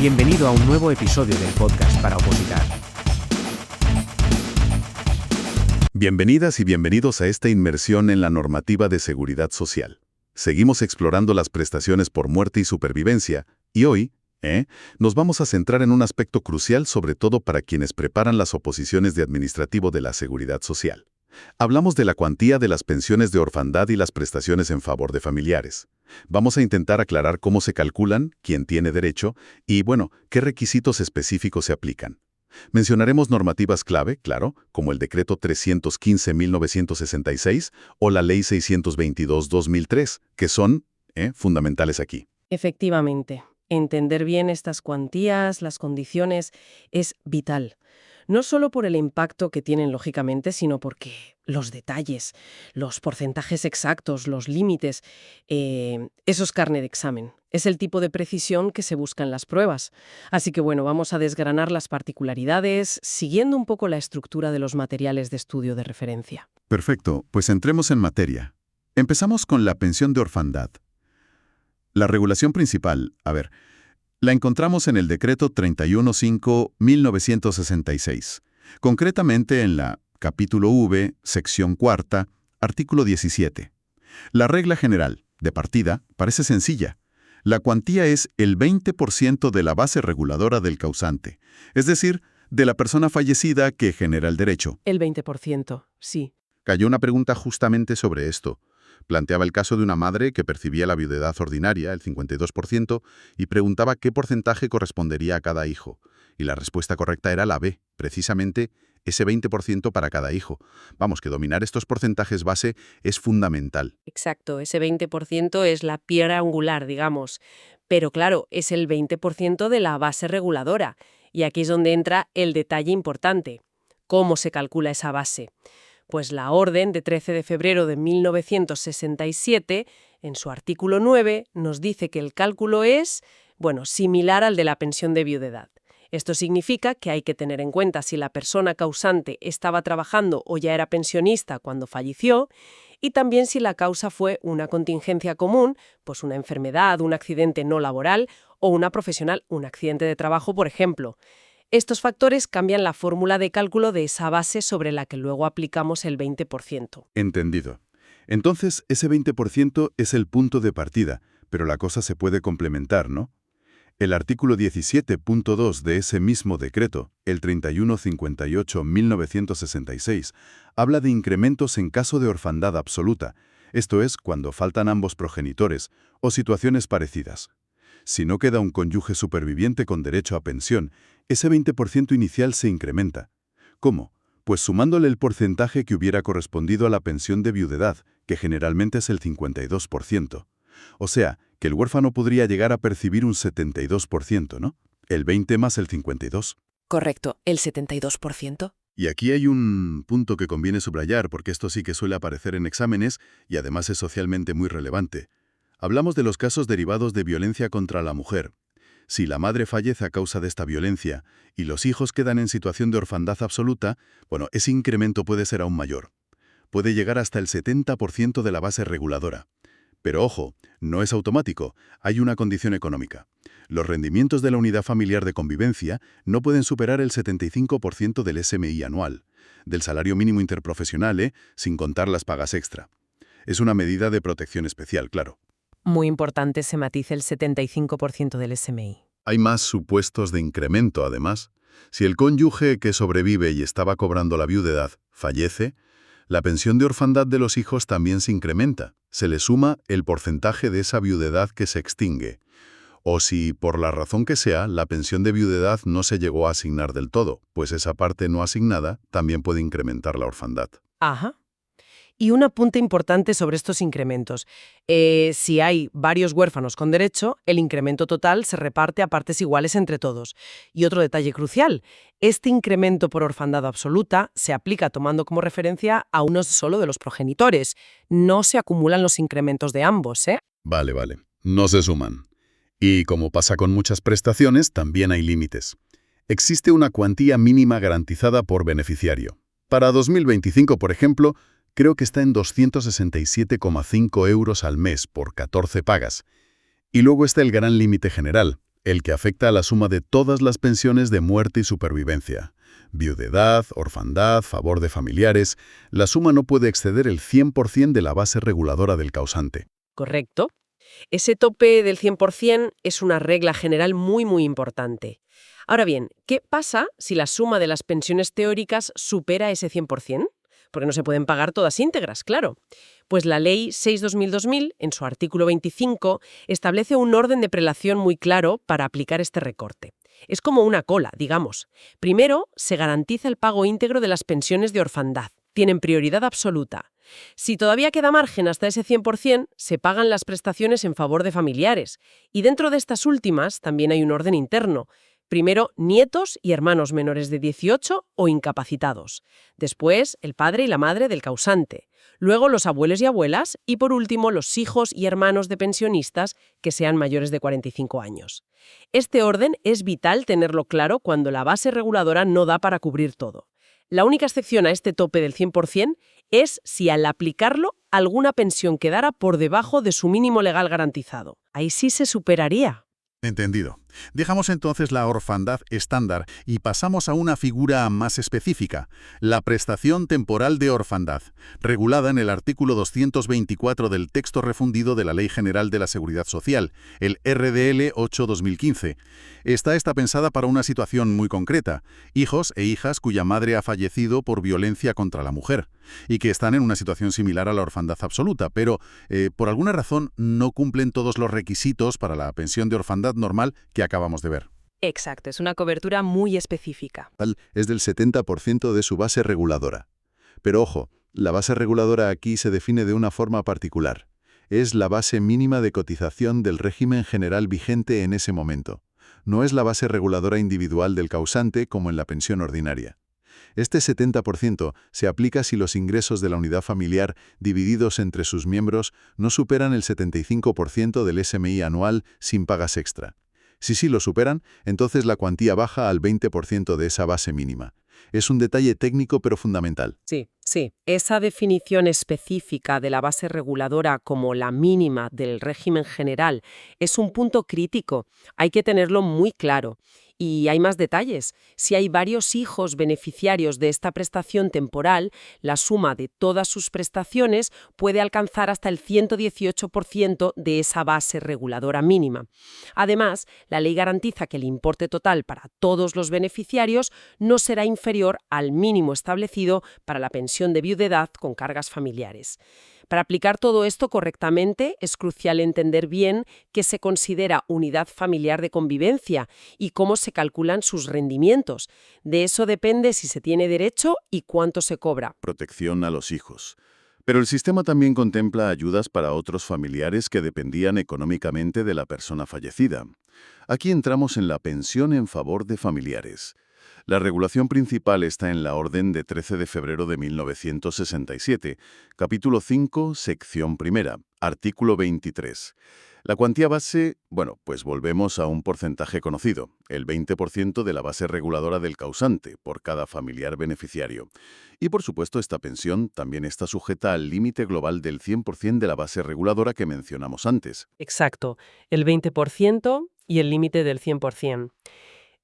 Bienvenido a un nuevo episodio del podcast para opositar. Bienvenidas y bienvenidos a esta inmersión en la normativa de seguridad social. Seguimos explorando las prestaciones por muerte y supervivencia, y hoy, nos vamos a centrar en un aspecto crucial sobre todo para quienes preparan las oposiciones de administrativo de la seguridad social. Hablamos de la cuantía de las pensiones de orfandad y las prestaciones en favor de familiares. Vamos a intentar aclarar cómo se calculan, quién tiene derecho y, qué requisitos específicos se aplican. Mencionaremos normativas clave, claro, como el Decreto 315-1966 o la Ley 622-2003, que son fundamentales aquí. Efectivamente, entender bien estas cuantías, las condiciones, es vital. No solo por el impacto que tienen lógicamente, sino porque los detalles, los porcentajes exactos, los límites, eso es carne de examen. Es el tipo de precisión que se busca en las pruebas. Así que vamos a desgranar las particularidades, siguiendo un poco la estructura de los materiales de estudio de referencia. Perfecto, pues entremos en materia. Empezamos con la pensión de orfandad. La regulación principal, la encontramos en el Decreto 315-1966, concretamente en la Capítulo V, Sección 4, Artículo 17. La regla general, de partida, parece sencilla. La cuantía es el 20% de la base reguladora del causante, es decir, de la persona fallecida que genera el derecho. El 20%, sí. Cayó una pregunta justamente sobre esto. Planteaba el caso de una madre que percibía la viudedad ordinaria, el 52%, y preguntaba qué porcentaje correspondería a cada hijo. Y la respuesta correcta era la B, precisamente ese 20% para cada hijo. Vamos, que dominar estos porcentajes base es fundamental. Exacto, ese 20% es la piedra angular, digamos. Pero claro, es el 20% de la base reguladora. Y aquí es donde entra el detalle importante. ¿Cómo se calcula esa base? Pues la orden de 13 de febrero de 1967, en su artículo 9, nos dice que el cálculo es, similar al de la pensión de viudedad. Esto significa que hay que tener en cuenta si la persona causante estaba trabajando o ya era pensionista cuando falleció, y también si la causa fue una contingencia común, pues una enfermedad, un accidente no laboral o una profesional, un accidente de trabajo, por ejemplo. Estos factores cambian la fórmula de cálculo de esa base sobre la que luego aplicamos el 20%. Entendido. Entonces, ese 20% es el punto de partida, pero la cosa se puede complementar, ¿no? El artículo 17.2 de ese mismo decreto, el 3158-1966, habla de incrementos en caso de orfandad absoluta, esto es, cuando faltan ambos progenitores, o situaciones parecidas. Si no queda un cónyuge superviviente con derecho a pensión, ese 20% inicial se incrementa. ¿Cómo? Pues sumándole el porcentaje que hubiera correspondido a la pensión de viudedad, que generalmente es el 52%. O sea, que el huérfano podría llegar a percibir un 72%, ¿no? El 20 más el 52. Correcto, el 72%. Y aquí hay un punto que conviene subrayar, porque esto sí que suele aparecer en exámenes y además es socialmente muy relevante. Hablamos de los casos derivados de violencia contra la mujer. Si la madre fallece a causa de esta violencia y los hijos quedan en situación de orfandad absoluta, ese incremento puede ser aún mayor. Puede llegar hasta el 70% de la base reguladora. Pero ojo, no es automático, hay una condición económica. Los rendimientos de la unidad familiar de convivencia no pueden superar el 75% del SMI anual, del salario mínimo interprofesional, sin contar las pagas extra. Es una medida de protección especial, claro. Muy importante se matiza el 75% del SMI. Hay más supuestos de incremento, además. Si el cónyuge que sobrevive y estaba cobrando la viudedad fallece, la pensión de orfandad de los hijos también se incrementa. Se le suma el porcentaje de esa viudedad que se extingue. O si, por la razón que sea, la pensión de viudedad no se llegó a asignar del todo, pues esa parte no asignada también puede incrementar la orfandad. Ajá. Y un apunte importante sobre estos incrementos. Si hay varios huérfanos con derecho, el incremento total se reparte a partes iguales entre todos. Y otro detalle crucial, este incremento por orfandad absoluta se aplica tomando como referencia a uno solo de los progenitores. No se acumulan los incrementos de ambos, ¿eh? Vale. No se suman. Y como pasa con muchas prestaciones, también hay límites. Existe una cuantía mínima garantizada por beneficiario. Para 2025, por ejemplo, creo que está en 267,5 € al mes por 14 pagas. Y luego está el gran límite general, el que afecta a la suma de todas las pensiones de muerte y supervivencia. Viudedad, orfandad, favor de familiares, la suma no puede exceder el 100% de la base reguladora del causante. Correcto. Ese tope del 100% es una regla general muy importante. Ahora bien, ¿qué pasa si la suma de las pensiones teóricas supera ese 100%? Porque no se pueden pagar todas íntegras, claro. Pues la Ley 6-2000, en su artículo 25, establece un orden de prelación muy claro para aplicar este recorte. Es como una cola, digamos. Primero, se garantiza el pago íntegro de las pensiones de orfandad. Tienen prioridad absoluta. Si todavía queda margen hasta ese 100%, se pagan las prestaciones en favor de familiares. Y dentro de estas últimas también hay un orden interno. Primero, nietos y hermanos menores de 18 o incapacitados. Después, el padre y la madre del causante. Luego, los abuelos y abuelas. Y por último, los hijos y hermanos de pensionistas que sean mayores de 45 años. Este orden es vital tenerlo claro cuando la base reguladora no da para cubrir todo. La única excepción a este tope del 100% es si al aplicarlo alguna pensión quedara por debajo de su mínimo legal garantizado. Ahí sí se superaría. Entendido. Dejamos entonces la orfandad estándar y pasamos a una figura más específica, la prestación temporal de orfandad, regulada en el artículo 224 del texto refundido de la Ley General de la Seguridad Social, el RDL 8-2015. Esta está pensada para una situación muy concreta, hijos e hijas cuya madre ha fallecido por violencia contra la mujer, y que están en una situación similar a la orfandad absoluta, pero por alguna razón no cumplen todos los requisitos para la pensión de orfandad normal que acabamos de ver. Exacto, es una cobertura muy específica. Es del 70% de su base reguladora. Pero ojo, la base reguladora aquí se define de una forma particular. Es la base mínima de cotización del régimen general vigente en ese momento. No es la base reguladora individual del causante como en la pensión ordinaria. Este 70% se aplica si los ingresos de la unidad familiar divididos entre sus miembros no superan el 75% del SMI anual sin pagas extra. Si sí lo superan, entonces la cuantía baja al 20% de esa base mínima. Es un detalle técnico pero fundamental. Sí. Esa definición específica de la base reguladora como la mínima del régimen general es un punto crítico. Hay que tenerlo muy claro. Y hay más detalles. Si hay varios hijos beneficiarios de esta prestación temporal, la suma de todas sus prestaciones puede alcanzar hasta el 118% de esa base reguladora mínima. Además, la ley garantiza que el importe total para todos los beneficiarios no será inferior al mínimo establecido para la pensión de viudedad con cargas familiares. Para aplicar todo esto correctamente, es crucial entender bien qué se considera unidad familiar de convivencia y cómo se calculan sus rendimientos. De eso depende si se tiene derecho y cuánto se cobra. Protección a los hijos. Pero el sistema también contempla ayudas para otros familiares que dependían económicamente de la persona fallecida. Aquí entramos en la pensión en favor de familiares. La regulación principal está en la Orden de 13 de febrero de 1967, capítulo 5, sección primera, artículo 23. La cuantía base, pues volvemos a un porcentaje conocido, el 20% de la base reguladora del causante por cada familiar beneficiario. Y por supuesto esta pensión también está sujeta al límite global del 100% de la base reguladora que mencionamos antes. Exacto, el 20% y el límite del 100%.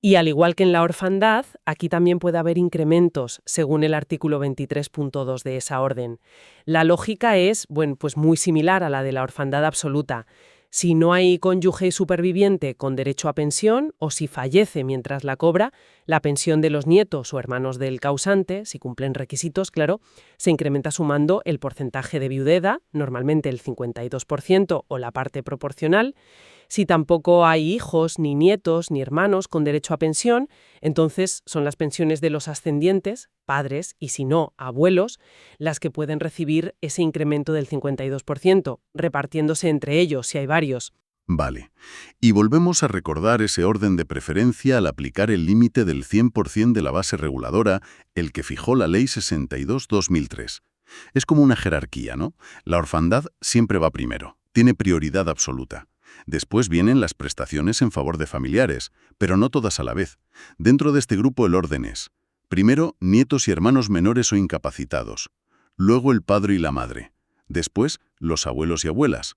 Y al igual que en la orfandad, aquí también puede haber incrementos, según el artículo 23.2 de esa orden. La lógica es, pues muy similar a la de la orfandad absoluta. Si no hay cónyuge superviviente con derecho a pensión, o si fallece mientras la cobra, la pensión de los nietos o hermanos del causante, si cumplen requisitos, claro, se incrementa sumando el porcentaje de viudedad, normalmente el 52% o la parte proporcional. Si tampoco hay hijos, ni nietos, ni hermanos con derecho a pensión, entonces son las pensiones de los ascendientes, padres, y si no, abuelos, las que pueden recibir ese incremento del 52%, repartiéndose entre ellos si hay varios. Vale. Y volvemos a recordar ese orden de preferencia al aplicar el límite del 100% de la base reguladora, el que fijó la Ley 62-2003. Es como una jerarquía, ¿no? La orfandad siempre va primero, tiene prioridad absoluta. Después vienen las prestaciones en favor de familiares, pero no todas a la vez. Dentro de este grupo el orden es: primero, nietos y hermanos menores o incapacitados. Luego el padre y la madre. Después, los abuelos y abuelas.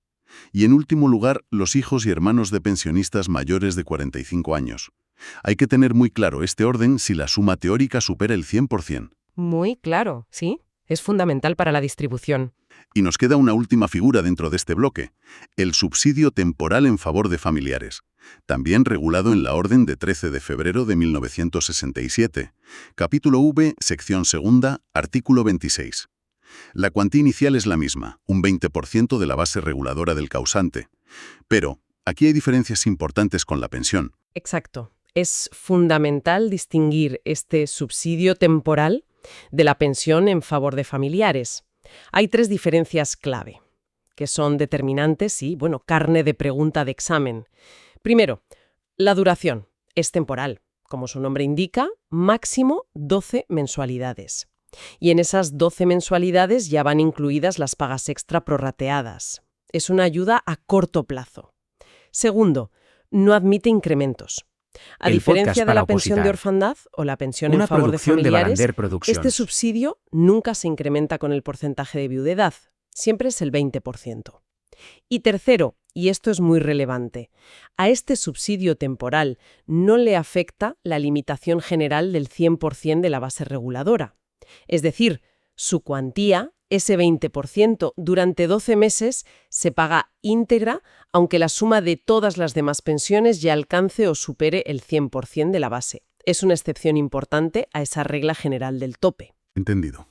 Y en último lugar, los hijos y hermanos de pensionistas mayores de 45 años. Hay que tener muy claro este orden si la suma teórica supera el 100%. Muy claro, sí. Es fundamental para la distribución. Y nos queda una última figura dentro de este bloque, el subsidio temporal en favor de familiares, también regulado en la Orden de 13 de febrero de 1967, capítulo V, sección segunda, artículo 26. La cuantía inicial es la misma, un 20% de la base reguladora del causante. Pero aquí hay diferencias importantes con la pensión. Exacto. Es fundamental distinguir este subsidio temporal de la pensión en favor de familiares. Hay 3 diferencias clave, que son determinantes y, carne de pregunta de examen. Primero, la duración es temporal. Como su nombre indica, máximo 12 mensualidades. Y en esas 12 mensualidades ya van incluidas las pagas extra prorrateadas. Es una ayuda a corto plazo. Segundo, no admite incrementos. A diferencia de la pensión de orfandad o la pensión en favor de familiares, este subsidio nunca se incrementa con el porcentaje de viudedad, siempre es el 20%. Y tercero, y esto es muy relevante, a este subsidio temporal no le afecta la limitación general del 100% de la base reguladora. Es decir, su cuantía, ese 20%, durante 12 meses se paga íntegra, aunque la suma de todas las demás pensiones ya alcance o supere el 100% de la base. Es una excepción importante a esa regla general del tope. Entendido.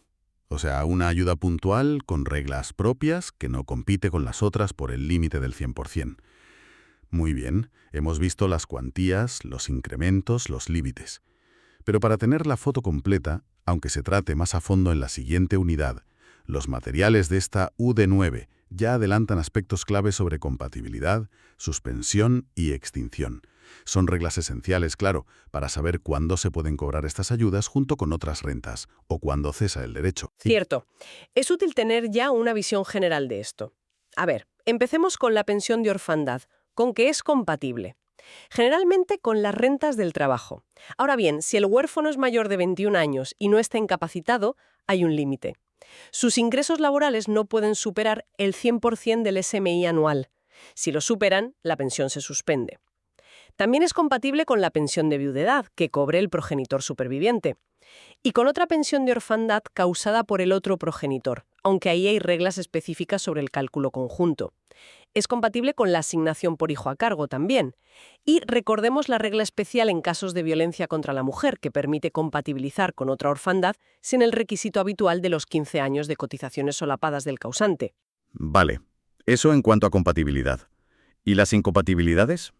O sea, una ayuda puntual con reglas propias que no compite con las otras por el límite del 100%. Muy bien, hemos visto las cuantías, los incrementos, los límites. Pero para tener la foto completa, aunque se trate más a fondo en la siguiente unidad, los materiales de esta UD9 ya adelantan aspectos clave sobre compatibilidad, suspensión y extinción. Son reglas esenciales, claro, para saber cuándo se pueden cobrar estas ayudas junto con otras rentas o cuándo cesa el derecho. Cierto. Es útil tener ya una visión general de esto. A ver, empecemos con la pensión de orfandad, con que es compatible. Generalmente con las rentas del trabajo. Ahora bien, si el huérfano es mayor de 21 años y no está incapacitado, hay un límite. Sus ingresos laborales no pueden superar el 100% del SMI anual. Si lo superan, la pensión se suspende. También es compatible con la pensión de viudedad que cobre el progenitor superviviente. Y con otra pensión de orfandad causada por el otro progenitor, aunque ahí hay reglas específicas sobre el cálculo conjunto. Es compatible con la asignación por hijo a cargo también. Y recordemos la regla especial en casos de violencia contra la mujer que permite compatibilizar con otra orfandad sin el requisito habitual de los 15 años de cotizaciones solapadas del causante. Vale, eso en cuanto a compatibilidad. ¿Y las incompatibilidades?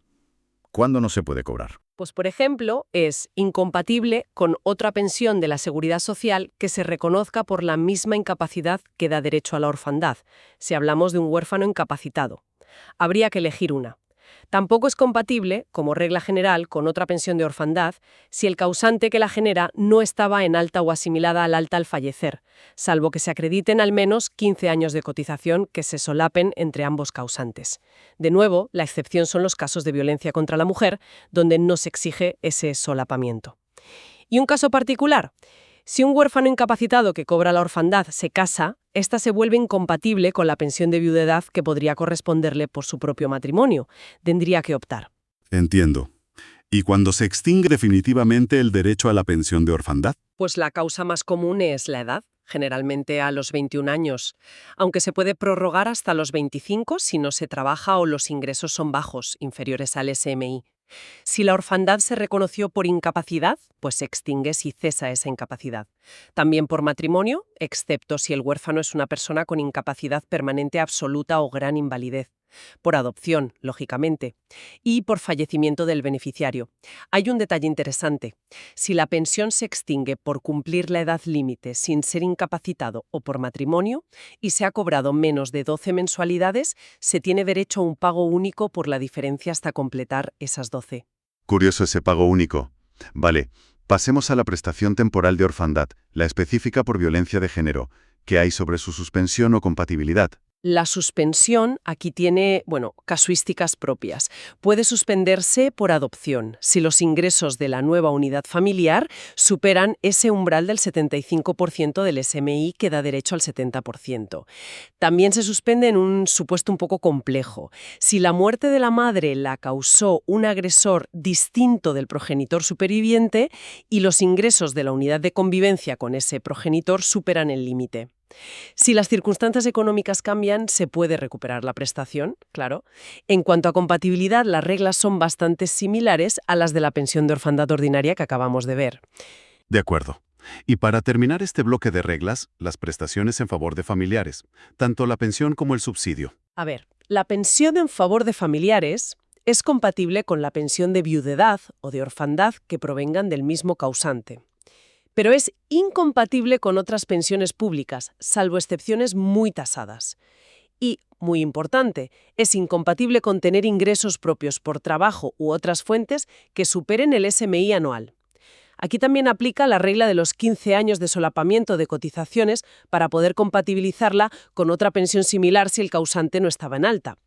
¿Cuándo no se puede cobrar? Pues, por ejemplo, es incompatible con otra pensión de la Seguridad Social que se reconozca por la misma incapacidad que da derecho a la orfandad, si hablamos de un huérfano incapacitado. Habría que elegir una. Tampoco es compatible, como regla general, con otra pensión de orfandad si el causante que la genera no estaba en alta o asimilada al alta al fallecer, salvo que se acrediten al menos 15 años de cotización que se solapen entre ambos causantes. De nuevo, la excepción son los casos de violencia contra la mujer, donde no se exige ese solapamiento. Y un caso particular. Si un huérfano incapacitado que cobra la orfandad se casa, esta se vuelve incompatible con la pensión de viudedad que podría corresponderle por su propio matrimonio. Tendría que optar. Entiendo. ¿Y cuando se extingue definitivamente el derecho a la pensión de orfandad? Pues la causa más común es la edad, generalmente a los 21 años, aunque se puede prorrogar hasta los 25 si no se trabaja o los ingresos son bajos, inferiores al SMI. Si la orfandad se reconoció por incapacidad, pues se extingue si cesa esa incapacidad. También por matrimonio, excepto si el huérfano es una persona con incapacidad permanente absoluta o gran invalidez. Por adopción, lógicamente. Y por fallecimiento del beneficiario. Hay un detalle interesante. Si la pensión se extingue por cumplir la edad límite sin ser incapacitado o por matrimonio y se ha cobrado menos de 12 mensualidades, se tiene derecho a un pago único por la diferencia hasta completar esas 12. Curioso ese pago único. Vale, pasemos a la prestación temporal de orfandad, la específica por violencia de género. ¿Qué hay sobre su suspensión o compatibilidad? La suspensión aquí tiene, casuísticas propias. Puede suspenderse por adopción si los ingresos de la nueva unidad familiar superan ese umbral del 75% del SMI que da derecho al 70%. También se suspende en un supuesto un poco complejo. Si la muerte de la madre la causó un agresor distinto del progenitor superviviente y los ingresos de la unidad de convivencia con ese progenitor superan el límite. Si las circunstancias económicas cambian, se puede recuperar la prestación, claro. En cuanto a compatibilidad, las reglas son bastante similares a las de la pensión de orfandad ordinaria que acabamos de ver. De acuerdo. Y para terminar este bloque de reglas, las prestaciones en favor de familiares, tanto la pensión como el subsidio. A ver, la pensión en favor de familiares es compatible con la pensión de viudedad o de orfandad que provengan del mismo causante. Pero es incompatible con otras pensiones públicas, salvo excepciones muy tasadas. Y, muy importante, es incompatible con tener ingresos propios por trabajo u otras fuentes que superen el SMI anual. Aquí también aplica la regla de los 15 años de solapamiento de cotizaciones para poder compatibilizarla con otra pensión similar si el causante no estaba en alta.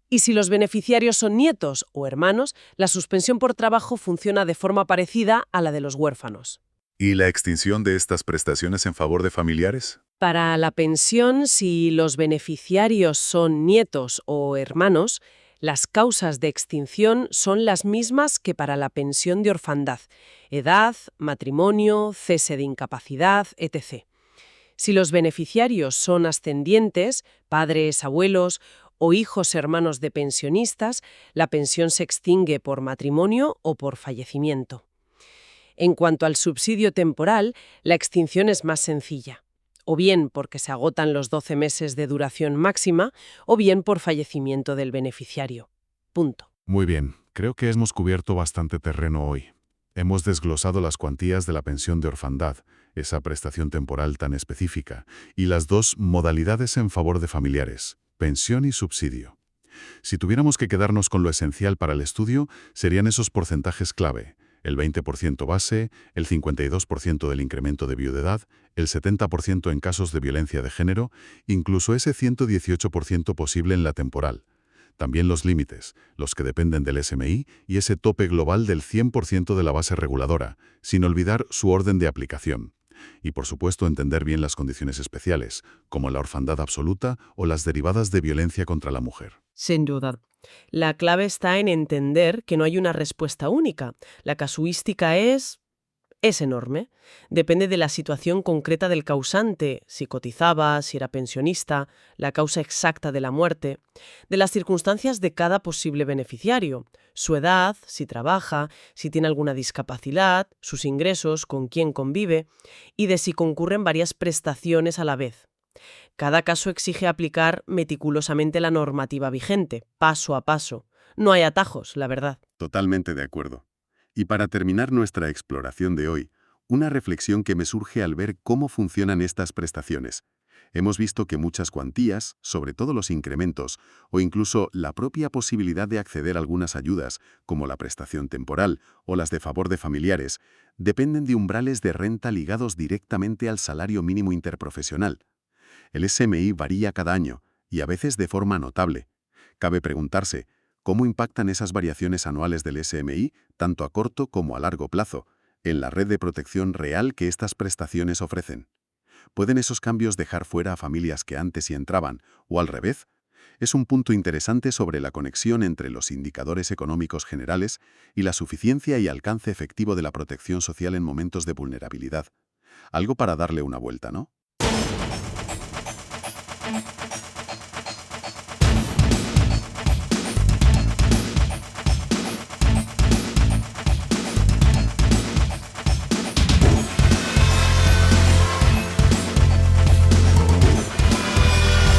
Y si los beneficiarios son nietos o hermanos, la suspensión por trabajo funciona de forma parecida a la de los huérfanos. ¿Y la extinción de estas prestaciones en favor de familiares? Para la pensión, si los beneficiarios son nietos o hermanos, las causas de extinción son las mismas que para la pensión de orfandad: edad, matrimonio, cese de incapacidad, etc. Si los beneficiarios son ascendientes, padres, abuelos o hijos hermanos de pensionistas, la pensión se extingue por matrimonio o por fallecimiento. En cuanto al subsidio temporal, la extinción es más sencilla, o bien porque se agotan los 12 meses de duración máxima, o bien por fallecimiento del beneficiario. Punto. Muy bien, creo que hemos cubierto bastante terreno hoy. Hemos desglosado las cuantías de la pensión de orfandad, esa prestación temporal tan específica, y las dos modalidades en favor de familiares, pensión y subsidio. Si tuviéramos que quedarnos con lo esencial para el estudio, serían esos porcentajes clave: el 20% base, el 52% del incremento de viudedad, el 70% en casos de violencia de género, incluso ese 118% posible en la temporal. También los límites, los que dependen del SMI, y ese tope global del 100% de la base reguladora, sin olvidar su orden de aplicación. Y por supuesto entender bien las condiciones especiales, como la orfandad absoluta o las derivadas de violencia contra la mujer. Sin duda. La clave está en entender que no hay una respuesta única. La casuística es enorme. Depende de la situación concreta del causante, si cotizaba, si era pensionista, la causa exacta de la muerte, de las circunstancias de cada posible beneficiario, su edad, si trabaja, si tiene alguna discapacidad, sus ingresos, con quién convive, y de si concurren varias prestaciones a la vez. Cada caso exige aplicar meticulosamente la normativa vigente, paso a paso. No hay atajos, la verdad. Totalmente de acuerdo. Y para terminar nuestra exploración de hoy, una reflexión que me surge al ver cómo funcionan estas prestaciones. Hemos visto que muchas cuantías, sobre todo los incrementos, o incluso la propia posibilidad de acceder a algunas ayudas, como la prestación temporal o las de favor de familiares, dependen de umbrales de renta ligados directamente al salario mínimo interprofesional. El SMI varía cada año, y a veces de forma notable. Cabe preguntarse, ¿cómo impactan esas variaciones anuales del SMI, tanto a corto como a largo plazo, en la red de protección real que estas prestaciones ofrecen? ¿Pueden esos cambios dejar fuera a familias que antes sí entraban, o al revés? Es un punto interesante sobre la conexión entre los indicadores económicos generales y la suficiencia y alcance efectivo de la protección social en momentos de vulnerabilidad. Algo para darle una vuelta, ¿no?